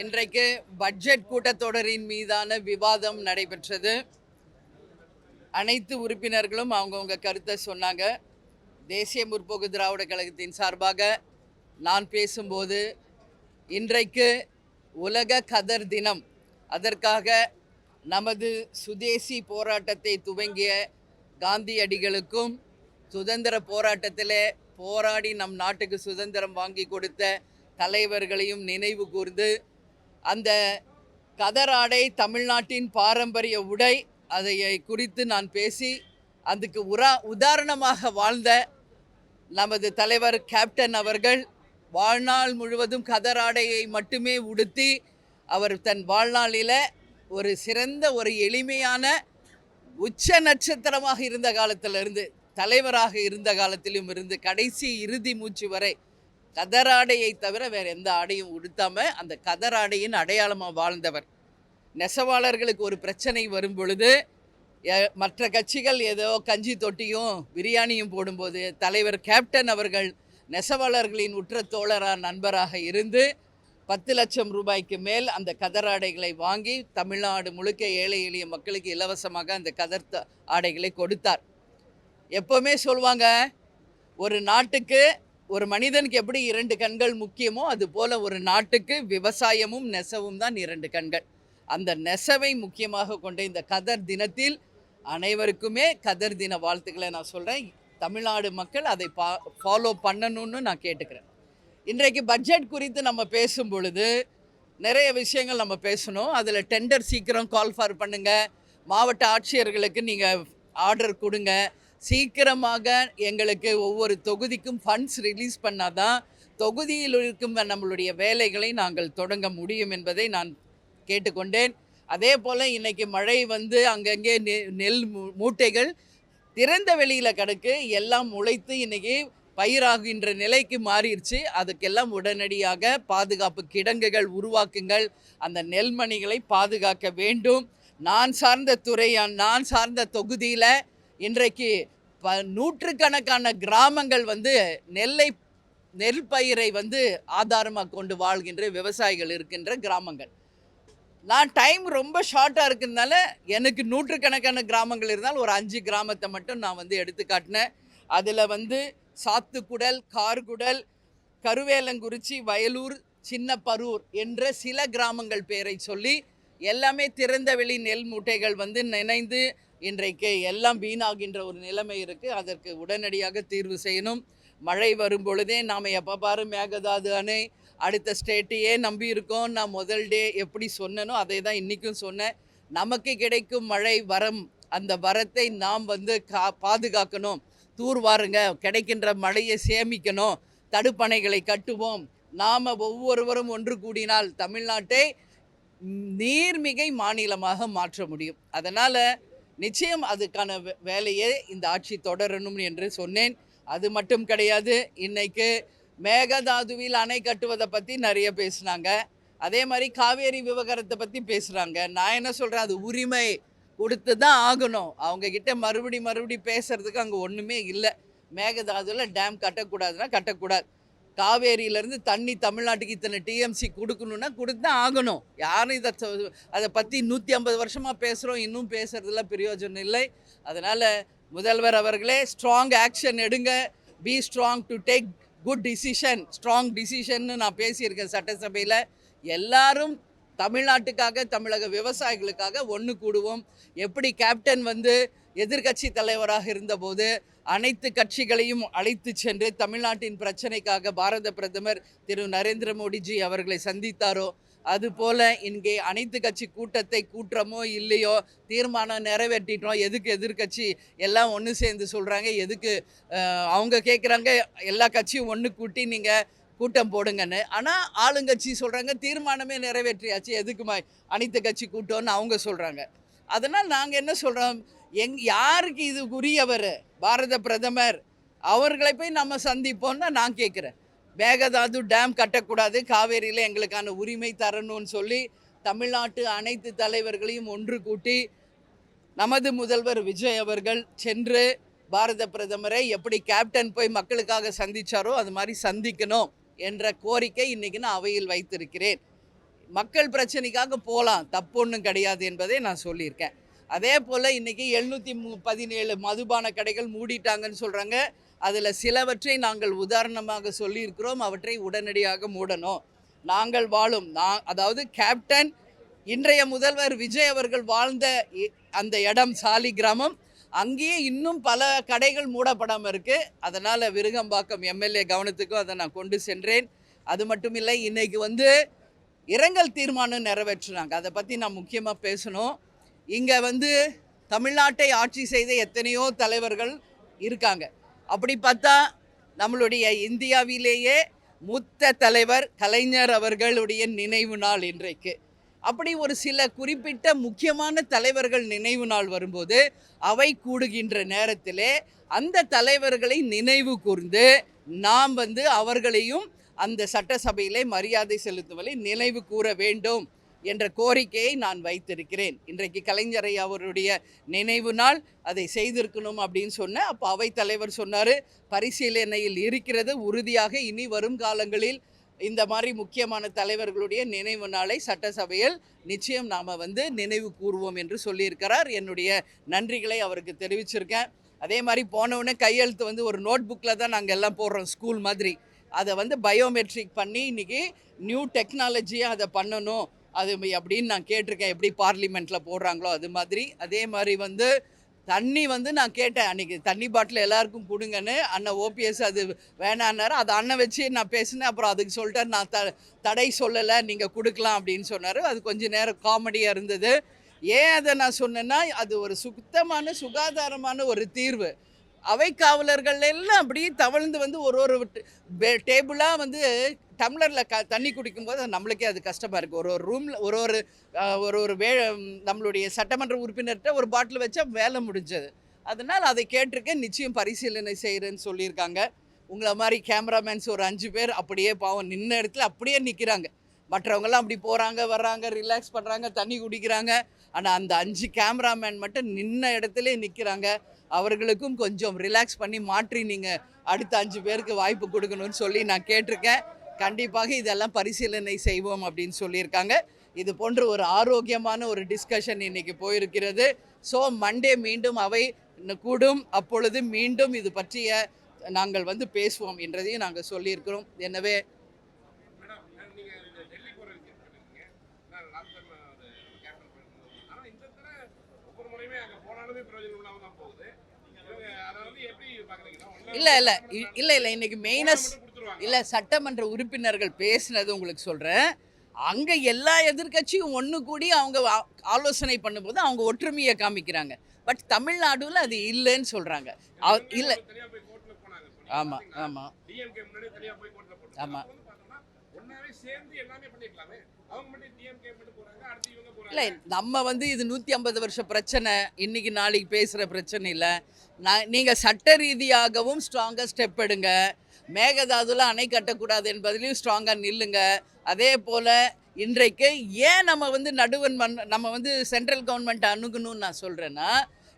இன்றைக்கு பட்ஜெட் கூட்டத்தொடரின் மீதான விவாதம் நடைபெற்றது. அனைத்து உறுப்பினர்களும் அவங்கவுங்க கருத்தை சொன்னாங்க. தேசிய முற்போக்கு திராவிட கழகத்தின் சார்பாக நான் பேசும்போது, இன்றைக்கு உலக கதர் தினம். அதற்காக நமது சுதேசி போராட்டத்தை துவங்கிய காந்தியடிகளுக்கும் சுதந்திர போராட்டத்தில் போராடி நம் நாட்டுக்கு சுதந்திரம் வாங்கி கொடுத்த தலைவர்களையும் நினைவு கூர்ந்து, அந்த கதர் ஆடை தமிழ்நாட்டின் பாரம்பரிய உடை, அதை குறித்து நான் பேசி அதுக்கு உதாரணமாக வாழ்ந்த நமது தலைவர் கேப்டன் அவர்கள் வாழ்நாள் முழுவதும் கதர் ஆடையை மட்டுமே உடுத்தி அவர் தன் வாழ்நாளில் ஒரு சிறந்த ஒரு எளிமையான உச்ச நட்சத்திரமாக இருந்த காலத்திலிருந்து தலைவராக இருந்த காலத்திலும் இருந்து கடைசி இறுதி மூச்சு வரை கதர் ஆடையை தவிர வேறு எந்த ஆடையும் உடுத்தாமல் அந்த கதர் ஆடையின் அடையாளமாக வாழ்ந்தவர். நெசவாளர்களுக்கு ஒரு பிரச்சனை வரும் பொழுது மற்ற கட்சிகள் ஏதோ கஞ்சி தொட்டியும் பிரியாணியும் போடும்போது தலைவர் கேப்டன் அவர்கள் நெசவாளர்களின் உற்ற தோழராக நண்பராக இருந்து 10 லட்சம் ரூபாய்க்கு மேல் அந்த கதர் ஆடைகளை வாங்கி தமிழ்நாடு முழுக்க ஏழை எளிய மக்களுக்கு இலவசமாக அந்த கதர் ஆடைகளை கொடுத்தார். எப்போவுமே சொல்லுவாங்க, ஒரு நாட்டுக்கு ஒரு மனிதனுக்கு எப்படி 2 கண்கள் முக்கியமோ அதுபோல் ஒரு நாட்டுக்கு விவசாயமும் நெசவும் தான் 2 கண்கள். அந்த நெசவை முக்கியமாக கொண்ட இந்த கதர் தினத்தில் அனைவருக்குமே கதர் தின வாழ்த்துக்களை நான் சொல்கிறேன். தமிழ்நாடு மக்கள் அதை ஃபாலோ பண்ணணும்னு நான் கேட்டுக்கிறேன். இன்றைக்கு பட்ஜெட் குறித்து நம்ம பேசும் பொழுது நிறைய விஷயங்கள் நம்ம பேசணும். அதில் டெண்டர் சீக்கிரம் கால் ஃபார் பண்ணுங்கள், மாவட்ட ஆட்சியர்களுக்கு நீங்கள் ஆர்டர் கொடுங்க, சீக்கிரமாக எங்களுக்கு ஒவ்வொரு தொகுதிக்கும் ஃபண்ட்ஸ் ரிலீஸ் பண்ணாதான் தொகுதியில் இருக்கும் நம்மளுடைய வேலைகளை நாங்கள் தொடங்க முடியும் என்பதை நான் கேட்டுக்கொண்டேன். அதே போல் இன்றைக்கி மழை வந்து அங்கங்கே நெல் மூட்டைகள் திறந்த வெளியில் கிடக்கு, எல்லாம் முளைத்து இன்றைக்கி பயிராகின்ற நிலைக்கு மாறிடுச்சு. அதுக்கெல்லாம் உடனடியாக பாதுகாப்பு கிடங்குகள் உருவாக்குங்கள், அந்த நெல்மணிகளை பாதுகாக்க வேண்டும். நான் சார்ந்த துறை, நான் சார்ந்த தொகுதியில் இன்றைக்கு நூற்றுக்கணக்கான கிராமங்கள் வந்து நெல் பயிரை வந்து ஆதாரமாக கொண்டு வாழ்கின்ற விவசாயிகள் இருக்கின்ற கிராமங்கள். நான் டைம் ரொம்ப ஷார்ட்டாக இருக்கிறதுனால எனக்கு நூற்றுக்கணக்கான கிராமங்கள் இருந்தால் ஒரு 5 கிராமத்தை மட்டும் நான் வந்து எடுத்து காட்டினேன். அதில் வந்து சாத்துக்குடல், கார்குடல், கருவேலங்குறிச்சி, வயலூர், சின்ன பரூர் என்ற சில கிராமங்கள் பேரை சொல்லி எல்லாமே திறந்த வெளி நெல் மூட்டைகள் வந்து நினைந்து இன்றைக்கு எல்லாம் வீணாகின்ற ஒரு நிலைமை இருக்குது. அதற்கு உடனடியாக தீர்வு செய்யணும். மழை வரும் பொழுதே நாம் எப்போ பாரு மேகதாது அணை அடுத்த ஸ்டேட்டையே நம்பி இருக்கோம். நான் முதல் டே எப்படி சொன்னனோ அதை தான் இன்றைக்கும் சொன்னேன். நமக்கு கிடைக்கும் மழை வரம், அந்த வரத்தை நாம் வந்து பாதுகாக்கணும். தூர்வாருங்க, கிடைக்கின்ற மழையை சேமிக்கணும், தடுப்பணைகளை கட்டுவோம். நாம் ஒவ்வொருவரும் ஒன்று கூடினால் தமிழ்நாட்டை நீர்மிகை மாநிலமாக மாற்ற முடியும். அதனால் நிச்சயம் அதுக்கான வேலையை இந்த ஆட்சி தொடரணும் என்று சொன்னேன். அது மட்டும் கிடையாது, இன்னைக்கு மேகதாதுவில் அணை கட்டுவதை பற்றி நிறைய பேசுனாங்க. அதே மாதிரி காவேரி விவகாரத்தை பற்றி பேசுகிறாங்க. நான் என்ன சொல்கிறேன், அது உரிமை கொடுத்து தான் ஆகணும். அவங்கக்கிட்ட மறுபடி பேசுகிறதுக்கு அங்கே ஒன்றுமே இல்லை. மேகதாதுவில் டேம் கட்டக்கூடாதுன்னா கட்டக்கூடாது. காவேரியிலேருந்து தண்ணி தமிழ்நாட்டுக்கு இத்தனை டிஎம்சி கொடுக்கணுன்னா கொடுத்து தான் ஆகணும். யாரும் அதை பற்றி 150 வருஷமாக பேசுகிறோம், இன்னும் பேசுகிறதுல பிரயோஜனம் இல்லை. அதனால் முதல்வர் அவர்களே, ஸ்ட்ராங் ஆக்ஷன் எடுங்க. Be strong to take good decision. Strong டிசிஷன்னு நான் பேசியிருக்கேன் சட்டசபையில். எல்லாரும் தமிழ்நாட்டுக்காக, தமிழக விவசாயிகளுக்காக ஒன்று கூடுவோம். எப்படி கேப்டன் வந்து எதிர்கட்சி தலைவராக இருந்தபோது அனைத்து கட்சிகளையும் அழைத்து சென்று தமிழ்நாட்டின் பிரச்சனைக்காக பாரத பிரதமர் திரு நரேந்திர மோடிஜி அவர்களை சந்தித்தாரோ, அதுபோல் இங்கே அனைத்து கட்சி கூட்டத்தை கூட்டுறமோ இல்லையோ தீர்மானம் நிறைவேற்றிட்டோம். எதுக்கு எதிர்கட்சி எல்லாம் ஒன்று சேர்ந்து சொல்கிறாங்க, எதுக்கு அவங்க கேட்குறாங்க எல்லா கட்சியும் ஒன்று கூட்டி நீங்கள் கூட்டம் போடுங்கன்னு. ஆனால் ஆளுங்கட்சி சொல்கிறாங்க தீர்மானமே நிறைவேற்றியாச்சு, எதுக்குமா அனைத்து கட்சி கூட்டம்னு அவங்க சொல்கிறாங்க. அதனால் நாங்கள் என்ன சொல்கிறோம், யாருக்கு இது உரியவர்? பாரத பிரதமர் அவர்களை போய் நம்ம சந்திப்போம்னா நான் கேட்குறேன். மேகதாது டேம் கட்டக்கூடாது, காவேரியில் எங்களுக்கான உரிமை தரணும்னு சொல்லி தமிழ்நாட்டு அனைத்து தலைவர்களையும் ஒன்று கூட்டி நமது முதல்வர் விஜய் அவர்கள் சென்று பாரத பிரதமரை எப்படி கேப்டன் போய் மக்களுக்காக சந்தித்தாரோ அது மாதிரி சந்திக்கணும் என்ற கோரிக்கை இன்றைக்கி நான் அவையில் வைத்திருக்கிறேன். மக்கள் பிரச்சனைக்காக போகலாம், தப்பு ஒன்றும் கிடையாது என்பதை நான் சொல்லியிருக்கேன். அதே போல் இன்றைக்கி 717 மதுபான கடைகள் மூடிட்டாங்கன்னு சொல்கிறாங்க. அதில் சிலவற்றை நாங்கள் உதாரணமாக சொல்லியிருக்கிறோம். அவற்றை உடனடியாக மூடணும். நாங்கள் வாழும் அதாவது கேப்டன் இன்றைய முதல்வர் விஜய் அவர்கள் வாழ்ந்த அந்த இடம் சாலி கிராமம், அங்கேயே இன்னும் பல கடைகள் மூடப்படாமல் இருக்குது. அதனால் விருகம்பாக்கம் எம்எல்ஏ கவனத்துக்கும் அதை நான் கொண்டு சென்றேன். அது மட்டும் இல்லை, இன்றைக்கி வந்து இரங்கல் தீர்மானம் நிறைவேற்றினாங்க. அதை பற்றி நான் முக்கியமாக பேசணும். இங்கே வந்து தமிழ்நாட்டை ஆட்சி செய்த எத்தனையோ தலைவர்கள் இருக்காங்க. அப்படி பார்த்தா நம்மளுடைய இந்தியாவிலேயே மூத்த தலைவர் கலைஞர் அவர்களுடைய நினைவு நாள் இன்றைக்கு. அப்படி ஒரு சில குறிப்பிட்ட முக்கியமான தலைவர்கள் நினைவு நாள் வரும்போது அவை கூடுகின்ற நேரத்திலே அந்த தலைவர்களை நினைவு கூர்ந்து நாம் வந்து அவர்களையும் அந்த சட்டசபையிலே மரியாதை செலுத்துவதை நினைவு கூற வேண்டும் என்ற கோரிக்கையை நான் வைத்திருக்கிறேன். இன்றைக்கு கலைஞர் அவருடைய நினைவு நாள், அதை செய்திருக்கணும் அப்படின்னு சொன்னேன். அப்போ அவைத்தலைவர் சொன்னார், பரிசீலனையில் இருக்கிறது, உறுதியாக இனி வரும் காலங்களில் இந்த மாதிரி முக்கியமான தலைவர்களுடைய நினைவு நாளை சட்டசபையில் நிச்சயம் நாம் வந்து நினைவு கூறுவோம் என்று சொல்லியிருக்கிறார். என்னுடைய நன்றிகளை அவருக்கு தெரிவிச்சிருக்கேன். அதே மாதிரி போனவுடனே கையெழுத்து வந்து ஒரு நோட் புக்கில் தான் நாங்கள் எல்லாம் போடுறோம், ஸ்கூல் மாதிரி. அதை வந்து பயோமெட்ரிக் பண்ணி இன்றைக்கி நியூ டெக்னாலஜியாக அதை பண்ணணும் அது அப்படின்னு நான் கேட்டிருக்கேன். எப்படி பார்லிமெண்ட்டில் போடுறாங்களோ அது மாதிரி. அதே மாதிரி வந்து தண்ணி வந்து நான் கேட்டேன், அன்றைக்கி தண்ணி பாட்டில் எல்லாருக்கும் கொடுங்கன்னு. அண்ணன் ஓபிஎஸ் அது வேணான்னாரு. அதை அண்ணன் வச்சு நான் பேசினேன். அப்புறம் அதுக்கு சொல்லிட்டார், நான் தடை சொல்லலை, நீங்கள் கொடுக்கலாம் அப்படின்னு சொன்னார். அது கொஞ்சம் நேரம் காமெடியாக இருந்தது. ஏன் அதை நான் சொன்னேன்னா, அது ஒரு சுத்தமான சுகாதாரமான ஒரு தீர்வு. அவை காவலர்கள் எல்லாம் அப்படியே தவழ்ந்து வந்து ஒரு டேபிளாக வந்து டம்ளரில் தண்ணி குடிக்கும்போது நம்மளுக்கே அது கஷ்டமாக இருக்குது. ஒரு ரூமில் ஒரு நம்மளுடைய சட்டமன்ற உறுப்பினர்கிட்ட ஒரு பாட்டில் வச்சா வேலை முடிஞ்சது. அதனால் அதை கேட்டிருக்கேன், நிச்சயம் பரிசீலனை செய்கிறேன்னு சொல்லியிருக்காங்க. உங்களை மாதிரி கேமராமேன்ஸ் ஒரு 5 பேர் அப்படியே பாவம் நின்ன இடத்துல அப்படியே நிற்கிறாங்க. மற்றவங்கெல்லாம் அப்படி போகிறாங்க வர்றாங்க, ரிலாக்ஸ் பண்ணுறாங்க, தண்ணி குடிக்கிறாங்க. ஆனால் அந்த 5 கேமராமேன் மட்டும் நின்ன இடத்துல நிற்கிறாங்க. அவர்களுக்கும் கொஞ்சம் ரிலாக்ஸ் பண்ணி மாற்றி நீங்கள் அடுத்த 5 பேருக்கு வாய்ப்பு கொடுக்கணும்னு சொல்லி நான் கேட்டிருக்கேன். கண்டிப்பாக இதெல்லாம் பரிசீலனை செய்வோம் அப்படின்னு சொல்லியிருக்காங்க. இது போன்ற ஒரு ஆரோக்கியமான ஒரு டிஸ்கஷன் இன்னைக்கு போயிருக்கிறது. ஸோ மண்டே மீண்டும் அவை கூடும், அப்பொழுது மீண்டும் இது பற்றிய நாங்கள் வந்து பேசுவோம் என்றதையும் நாங்கள் சொல்லியிருக்கிறோம். எனவே இல்லை இன்னைக்கு மெயினஸ் இல்லை, சட்டமன்ற உறுப்பினர்கள் பேசினது உங்களுக்கு சொல்கிறேன். அங்கே எல்லா எதிர்கட்சியும் ஒன்று கூடி அவங்க ஆலோசனை பண்ணும்போது அவங்க ஒற்றுமையை காமிக்கிறாங்க. பட் தமிழ்நாடுல அது இல்லைன்னு சொல்கிறாங்க. இல்லை, ஆமாம் ஆமாம் ஆமாம் இல்லை, நம்ம வந்து இது 150 வருஷ பிரச்சனை, இன்னைக்கு நாளைக்கு பேசுகிற பிரச்சனை இல்லை. நீங்கள் சட்ட ரீதியாகவும் ஸ்ட்ராங்காக ஸ்டெப் எடுங்க. மேகதாதுல அணை கட்டக்கூடாது என்பதிலையும் ஸ்ட்ராங்காக நில்லுங்க. அதே போல் இன்றைக்கு ஏன் நம்ம வந்து நம்ம வந்து சென்ட்ரல் கவர்மெண்ட் அணுகணும்னு நான் சொல்கிறேன்னா,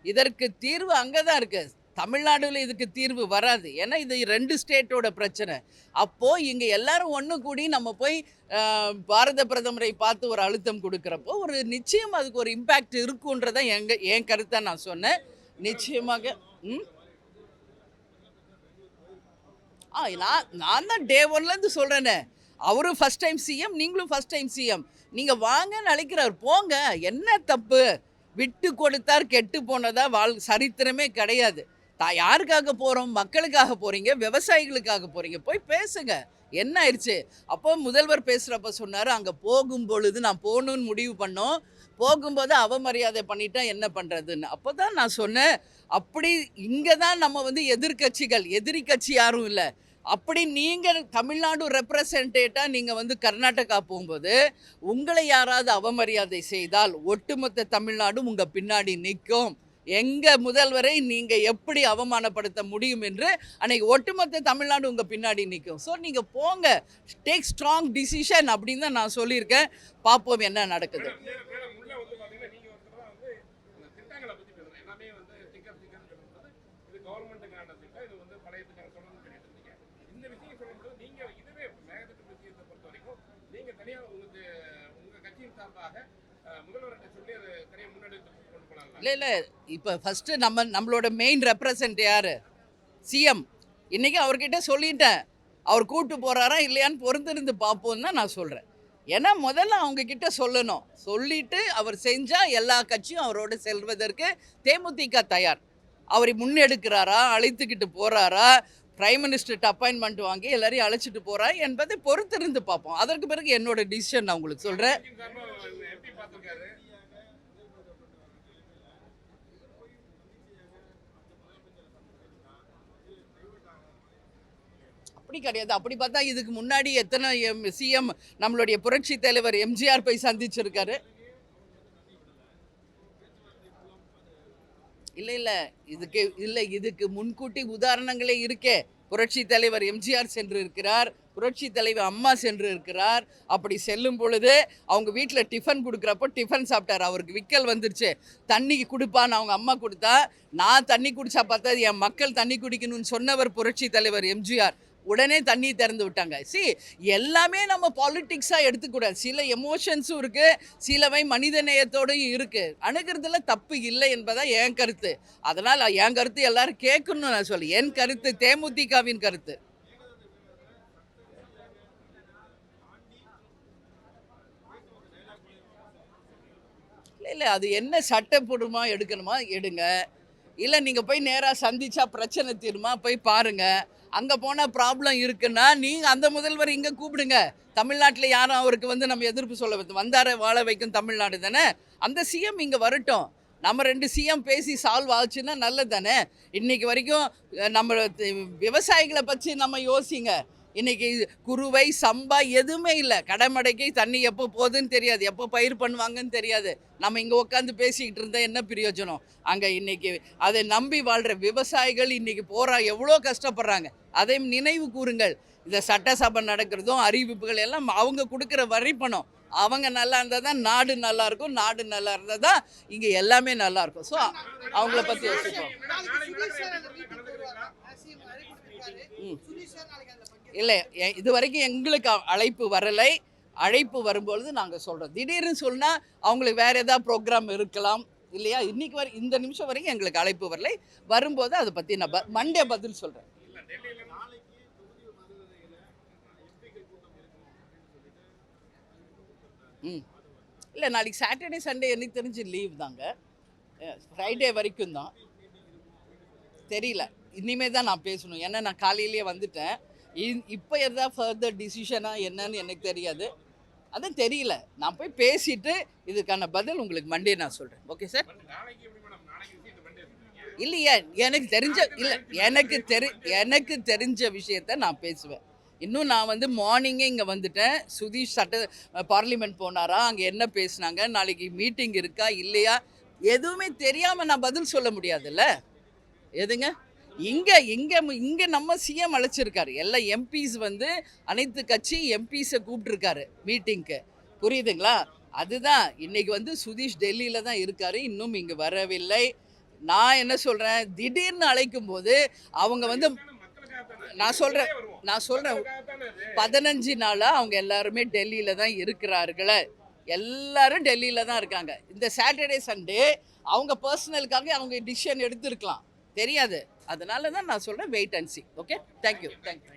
இதற்கு தீர்வு அங்கே தான் இருக்குது. தமிழ்நாடுல இதுக்கு தீர்வு வராது. ஏன்னா இது 2 ஸ்டேட்டோட பிரச்சனை. அப்போது இங்கே எல்லாரும் ஒன்று கூடி நம்ம போய் பாரத பிரதமரை பார்த்து ஒரு அழுத்தம் கொடுக்குறப்போ ஒரு நிச்சயம் அதுக்கு ஒரு இம்பேக்ட் இருக்குன்றதான் என் கருத்தை நான் சொன்னேன். நிச்சயமாக நான் தான் டே 1லேருந்து சொல்கிறேனே, அவரும் ஃபஸ்ட் டைம் சிஎம், நீங்களும் ஃபஸ்ட் டைம் சிஎம். நீங்கள் வாங்கன்னு அழைக்கிறார், போங்க, என்ன தப்பு? விட்டு கொடுத்தார் கெட்டு போனதா சரித்திரமே கிடையாது. யாருக்காக போகிறோம்? மக்களுக்காக போகிறீங்க, விவசாயிகளுக்காக போகிறீங்க, போய் பேசுங்க. என்ன ஆயிடுச்சு? அப்போ முதல்வர் பேசுகிறப்ப சொன்னார், அங்கே போகும் பொழுது நான் போகணுன்னு முடிவு பண்ணோம், போகும்போது அவமரியாதை பண்ணிட்டா என்ன பண்ணுறதுன்னு. அப்போ தான் நான் சொன்னேன், அப்படி இங்கே தான் நம்ம வந்து எதிர்கட்சிகள், எதிரி கட்சி யாரும் இல்லை. அப்படி நீங்கள் தமிழ்நாடு ரெப்ரசன்டேட்டாக நீங்கள் வந்து கர்நாடகா போகும்போது உங்களை யாராவது அவமரியாதை செய்தால் ஒட்டுமொத்த தமிழ்நாடும் உங்கள் பின்னாடி நிற்கும். எங்கள் முதல்வரை நீங்கள் எப்படி அவமானப்படுத்த முடியும் என்று அன்னைக்கு ஒட்டுமொத்த தமிழ்நாடு உங்கள் பின்னாடி நிற்கும். ஸோ நீங்கள் போங்க, டேக் ஸ்ட்ராங் டிசிஷன் அப்படின்னு தான் நான் சொல்லியிருக்கேன். பார்ப்போம் என்ன நடக்குது. இல்லை இல்லை, இப்போ ஃபஸ்ட்டு நம்மளோட மெயின் ரெப்ரசன்ட் யார்? சிஎம். இன்றைக்கி அவர்கிட்ட சொல்லிட்டேன், அவர் கூட்டு போகிறாரா இல்லையான்னு பொறுத்திருந்து பார்ப்போன்னு தான் நான் சொல்கிறேன். ஏன்னா முதல்ல அவங்கக்கிட்ட சொல்லணும், சொல்லிவிட்டு அவர் செஞ்சால் எல்லா கட்சியும் அவரோடு செல்வதற்கு தேமுதிக தயார். அவரை முன்னெடுக்கிறாரா, அழைத்துக்கிட்டு போகிறாரா, பிரைம் மினிஸ்டர்கிட்ட அப்பாயின்மெண்ட் வாங்கி எல்லாரையும் அழைச்சிட்டு போகிறா என்பதை பொறுத்திருந்து பார்ப்போம். அதற்கு பிறகு என்னோட டிசிஷன் நான் உங்களுக்கு சொல்கிறேன். அப்படி கிடையாது. அப்படி பார்த்தா இதுக்கு முன்னாடி எத்தனை சிஎம் நம்மளுடைய புரட்சி தலைவர் எம்ஜிஆர் போய் சந்திச்சிருக்காரு. இதுக்கு முன்கூட்டி உதாரணங்களே இருக்கே. புரட்சி தலைவர் எம்ஜிஆர் சென்று இருக்கிறார், புரட்சி தலைவர் அம்மா சென்று இருக்கிறார். அப்படி செல்லும் பொழுது அவங்க வீட்டில் டிஃபன் கொடுக்குறப்போ டிஃபன் சாப்பிட்டார். அவருக்கு விக்கல் வந்துருச்சு, தண்ணி கொடுப்பான்னு அவங்க அம்மா கொடுத்தா, நான் தண்ணி குடிச்சா பார்த்தா என் மக்கள் தண்ணி குடிக்கணும்னு சொன்னவர் புரட்சி தலைவர் எம்ஜிஆர். உடனே தண்ணி திறந்து விட்டாங்க. எல்லாமே நம்ம பாலிட்டிக்ஸாக எடுத்துக்கூடாது. சில எமோஷன்ஸும் இருக்குது, சிலவை மனித நேயத்தோடையும் இருக்குது. அணுகிறதுல தப்பு இல்லை என்பதான் என் கருத்து. அதனால் என் கருத்து எல்லாரும் கேட்கணும்னு நான் சொல்லி, என் கருத்து தேமுதிகவின் கருத்து. இல்லை, அது என்ன சட்டப்பூர்வமாக எடுக்கணுமா எடுங்க, இல்லை நீங்கள் போய் நேராக சந்திச்சா பிரச்சனை தீருமா போய் பாருங்கள். அங்கே போனால் ப்ராப்ளம் இருக்குன்னா நீங்கள் அந்த முதல்வர் இங்கே கூப்பிடுங்க. தமிழ்நாட்டில் யாரும் அவருக்கு நம்ம எதிர்ப்பு சொல்ல வந்தார வாழ வைக்கும் தமிழ்நாடு தானே. அந்த சிஎம் இங்கே வரட்டும், நம்ம 2 சிஎம் பேசி சால்வ் ஆச்சுன்னா நல்லது தானே. இன்றைக்கி வரைக்கும் நம்ம விவசாயிகளை பற்றி நம்ம யோசிங்க. இன்றைக்கி குறுவை சம்பா எதுவுமே இல்லை. கடைமடைக்கு தண்ணி எப்போ போகுதுன்னு தெரியாது, எப்போ பயிர் பண்ணுவாங்கன்னு தெரியாது. நம்ம இங்கே உட்காந்து பேசிக்கிட்டு இருந்தால் என்ன பிரயோஜனம்? அங்கே இன்றைக்கி அதை நம்பி வாழ்கிற விவசாயிகள் இன்றைக்கி எவ்வளோ கஷ்டப்படுறாங்க. அதையும் நினைவு கூறுங்கள். இந்த சட்டசபை நடக்கிறதும் அறிவிப்புகள் எல்லாம் அவங்க கொடுக்குற வரி பணம். அவங்க நல்லா இருந்தால் தான் நாடு நல்லாயிருக்கும், நாடு நல்லா இருந்தால் தான் இங்கே எல்லாமே நல்லாயிருக்கும். ஸோ அவங்கள பற்றி யோசிப்போம். இல்லை, இது வரைக்கும் எங்களுக்கு அழைப்பு வரலை. அழைப்பு வரும்பொழுது நாங்கள் சொல்கிறோம். திடீர்னு சொன்னால் அவங்களுக்கு வேறு ஏதாவது ப்ரோக்ராம் இருக்கலாம் இல்லையா. இன்றைக்கி இந்த நிமிஷம் வரைக்கும் எங்களுக்கு அழைப்பு வரலை. வரும்போது அதை பற்றி நான் மண்டே பதில் சொல்கிறேன். இல்லை, நாளைக்கு சாட்டர்டே சண்டே எனக்கு தெரிஞ்சு லீவ் தாங்க. ஃப்ரைடே வரைக்கும் தான். தெரியல, இனிமே தான் நான் பேசணும். ஏன்னா நான் காலையிலேயே வந்துட்டேன். இப்போ எதாவது ஃபர்தர் டிசிஷனாக என்னன்னு எனக்கு தெரியாது, அதான் தெரியல. நான் போய் பேசிட்டு இதுக்கான பதில் உங்களுக்கு மண்டே நான் சொல்கிறேன். Okay sir? இல்லையே, எனக்கு தெரிஞ்ச விஷயத்த நான் பேசுவேன். இன்னும் நான் மார்னிங்கே இங்கே வந்துட்டேன். சுதீஷ் பார்லிமெண்ட் போனாரா, அங்கே என்ன பேசுனாங்க, நாளைக்கு மீட்டிங் இருக்கா இல்லையா, எதுவுமே தெரியாமல் நான் பதில் சொல்ல முடியாதுல்ல. எதுங்க இங்கே நம்ம சிஎம் அழைச்சிருக்காரு. எல்லா எம்பிஸ் அனைத்து கட்சி எம்பிஸை கூப்பிட்டுருக்காரு மீட்டிங்க்கு. புரியுதுங்களா? அதுதான் இன்னைக்கு சுதீஷ் டெல்லியில் தான் இருக்காரு, இன்னும் இங்கே வரவில்லை. நான் என்ன சொல்கிறேன், திடீர்னு அழைக்கும் போது அவங்க நான் சொல்கிறேன் 15 நாளாக அவங்க எல்லாருமே டெல்லியில் தான் இருக்கிறார்களே. எல்லாரும் டெல்லியில் தான் இருக்காங்க. இந்த சாட்டர்டே சண்டே அவங்க பர்சனலுக்காக அவங்க டிசிஷன் எடுத்துருக்கலாம், தெரியாது. அதனால தான் நான் சொல்கிறேன், wait and see. Okay, thank you. Thank you.